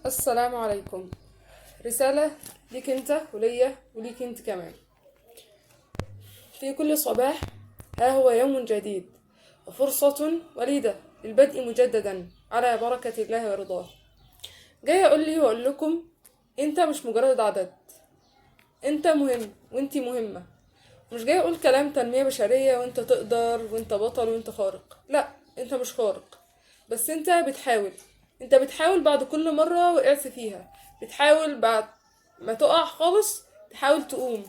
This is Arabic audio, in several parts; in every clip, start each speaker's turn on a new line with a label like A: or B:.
A: السلام عليكم. رسالة ليك انت وليا وليك انت كمان. في كل صباح ها هو يوم جديد وفرصة وليدة للبدء مجددا على بركة الله ورضاه. جاي اقول لكم انت مش مجرد عدد، انت مهم وانت مهمة. مش جاي اقول كلام تنمية بشرية وانت تقدر وانت بطل وانت خارق، لا، انت مش خارق، بس انت بتحاول. انت بتحاول بعد كل مرة وقعت فيها، بتحاول بعد ما تقع خالص تحاول تقوم،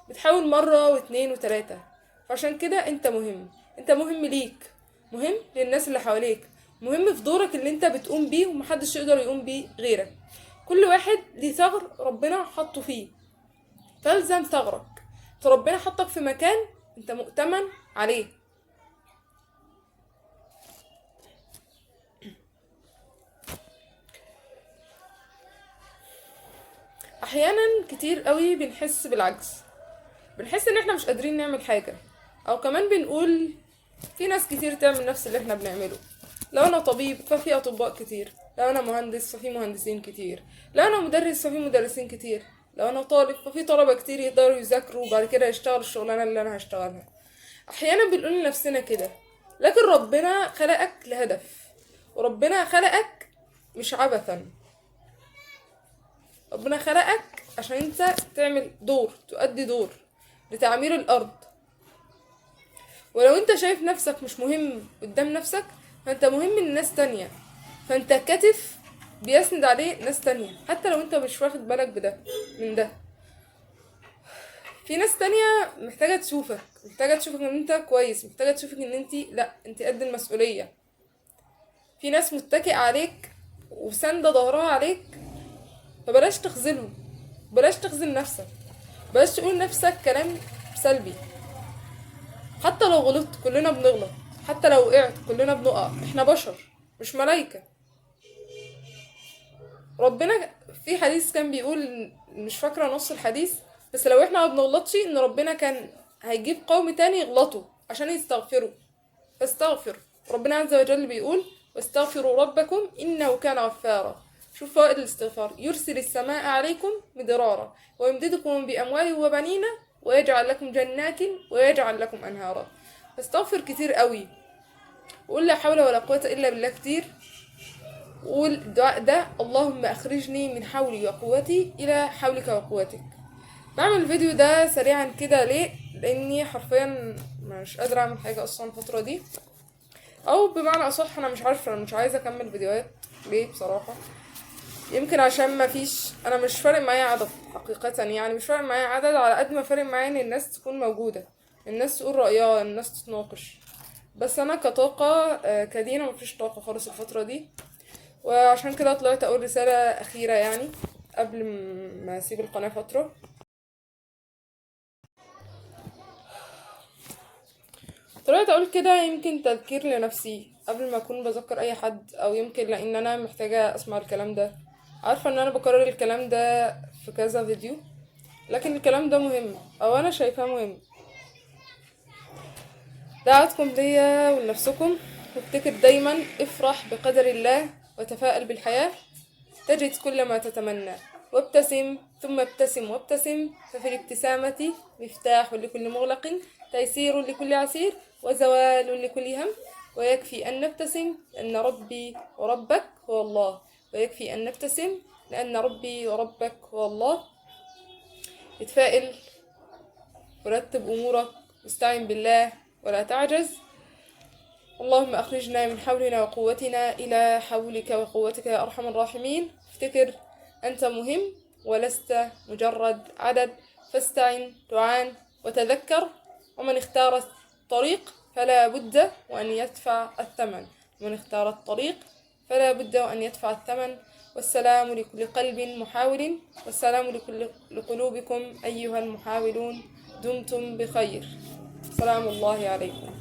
A: بتحاول مرة واتنين وتلاتة. فعشان كده انت مهم. انت مهم ليك، مهم للناس اللي حواليك، مهم في دورك اللي انت بتقوم بيه ومحدش يقدر يقوم بيه غيرك. كل واحد ليه ثغر ربنا حطه فيه، فالزم ثغرك. ربنا حطك في مكان انت مؤتمن عليه. احيانا كتير قوي بنحس بالعجز، بنحس ان احنا مش قادرين نعمل حاجة، او كمان بنقول في ناس كتير تعمل نفس اللي احنا بنعمله. لو انا طبيب ففي اطباء كتير، لو انا مهندس ففي مهندسين كتير، لو انا مدرس ففي مدرسين كتير، لو انا طالب ففي طلبة كتير يقدروا يذاكروا وبعد كده يشتغلوا الشغلانة اللي انا هشتغلها. احيانا بنقول لنفسنا كده، لكن ربنا خلقك لهدف، وربنا خلقك مش عبثا. ربنا خلقك عشان انت تعمل دور، تؤدي دور لتعمير الارض. ولو انت شايف نفسك مش مهم قدام نفسك، فانت مهم لناس تانية، فانت كتف بيسند عليه ناس تانية حتى لو انت مش واخد بالك من ده. في ناس تانية محتاجة تشوفك، محتاجة تشوفك ان انت كويس، محتاجة تشوفك ان انت لا، انت قد المسؤولية. في ناس متكئة عليك وساندة ظهرها عليك، فبلاش تخذلهم، بلاش تخذل نفسك، بلاش تقول نفسك كلام سلبي. حتى لو غلطت كلنا بنغلط، حتى لو وقعت كلنا بنقع، احنا بشر مش ملايكة. ربنا في حديث كان بيقول، مش فاكرة نص الحديث، بس لو احنا ما بنغلطش ان ربنا كان هيجيب قوم تاني يغلطوا عشان يستغفروا، فاستغفر. ربنا عز وجل بيقول واستغفروا ربكم انه كان غفارا. شوف فوائد الاستغفار: يرسل السماء عليكم مدرارا ويمددكم باموال وبنين ويجعل لكم جنات ويجعل لكم انهارا. فاستغفر كتير قوي، وقول لا حول ولا قوة الا بالله كتير. وقول الدعاء ده: اللهم اخرجني من حولي وقوتي الى حولك وقوتك. بعمل الفيديو ده سريعا كده ليه؟ لاني حرفيا مش قادرة اعمل حاجة اصلا الفترة دي، او بمعنى اصح انا مش عارفة، انا مش عايزة اكمل فيديوهات ليه بصراحة. يمكن عشان ما فيش، انا مش فارق معايا عدد حقيقة، يعني مش فارق معايا عدد على قد ما فارق معايا ان الناس تكون موجودة، الناس تقول رأيها، الناس تتناقش. بس انا كطاقة كدينا مفيش طاقة خالص الفترة دي، وعشان كده طلعت اقول رسالة اخيرة يعني قبل ما اسيب القناة فترة. طلعت اقول كده يمكن تذكير لنفسي قبل ما اكون بذكر اي حد، او يمكن لان انا محتاجة اسمع الكلام ده. عارفة ان انا بكرر الكلام ده في كذا فيديو، لكن الكلام ده مهم، او انا شايفاه مهم. دعوتكم ليا ولنفسكم، وافتكر دايما افرح بقدر الله وتفائل بالحياة تجد كل ما تتمنى، وابتسم ثم ابتسم وابتسم، ففي الابتسامة مفتاح لكل مغلق، تيسير لكل عسير، وزوال لكل هم. ويكفي أن نبتسم لأن ربي وربك هو الله، ويكفي أن نبتسم لأن ربي وربك هو الله. اتفائل ورتب أمورك واستعن بالله ولا تعجز. اللهم أخرجنا من حولنا وقوتنا إلى حولك وقوتك يا أرحم الراحمين. افتكر أنت مهم ولست مجرد عدد، فاستعن تعان، وتذكر ومن اختار الطريق فلا بد وأن يدفع الثمن، ومن اختار الطريق فلا بد وأن يدفع الثمن. والسلام لكل قلب محاول، والسلام لكل لقلوبكم أيها المحاولون. دمتم بخير. سلام الله عليكم.